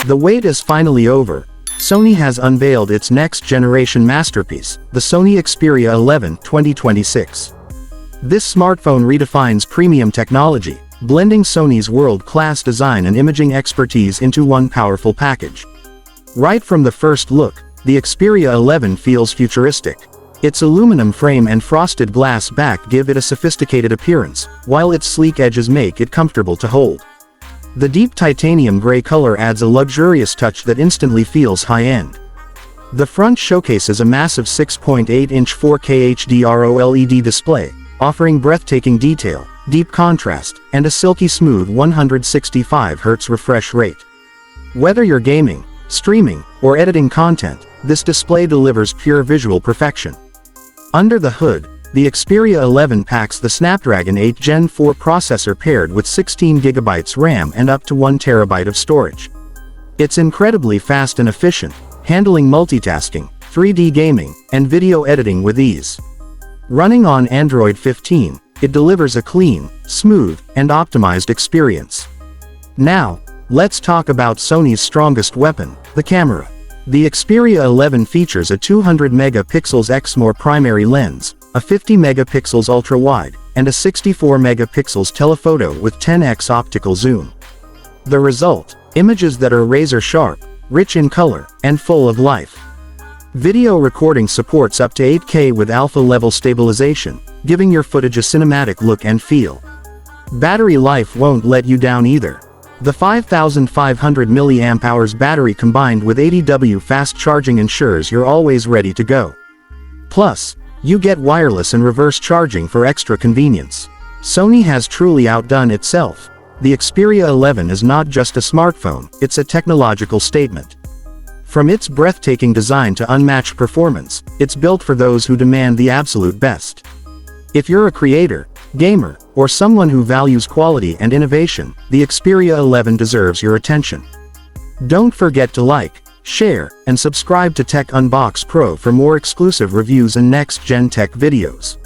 The wait is finally over. Sony has unveiled its next-generation masterpiece, the Sony Xperia 11 2026. This smartphone redefines premium technology, blending Sony's world-class design and imaging expertise into one powerful package. Right from the first look, the Xperia 11 feels futuristic. Its aluminum frame and frosted glass back give it a sophisticated appearance, while its sleek edges make it comfortable to hold. The deep titanium gray color adds a luxurious touch that instantly feels high-end. The front showcases a massive 6.8-inch 4K HDR OLED display, offering breathtaking detail, deep contrast, and a silky smooth 165 Hz refresh rate. Whether you're gaming, streaming, or editing content, this display delivers pure visual perfection. Under the hood, the Xperia 11 packs the Snapdragon 8 Gen 4 processor paired with 16GB RAM and up to 1TB of storage. It's incredibly fast and efficient, handling multitasking, 3D gaming, and video editing with ease. Running on Android 15, it delivers a clean, smooth, and optimized experience. Now, let's talk about Sony's strongest weapon, the camera. The Xperia 11 features a 200MP exmor primary lens, a 50MP ultra-wide, and a 64MP telephoto with 10x optical zoom. The result: images that are razor-sharp, rich in color, and full of life. Video recording supports up to 8K with alpha-level stabilization, giving your footage a cinematic look and feel. Battery life won't let you down either. The 5,500 mAh battery combined with 80W fast charging ensures you're always ready to go. Plus, you get wireless and reverse charging for extra convenience. Sony has truly outdone itself. The Xperia 11 is not just a smartphone, it's a technological statement. From its breathtaking design to unmatched performance, it's built for those who demand the absolute best. If you're a creator, gamer, or someone who values quality and innovation, the Xperia 11 deserves your attention. Don't forget to like, share, and subscribe to TechUnboxPro for more exclusive reviews and next-gen tech videos.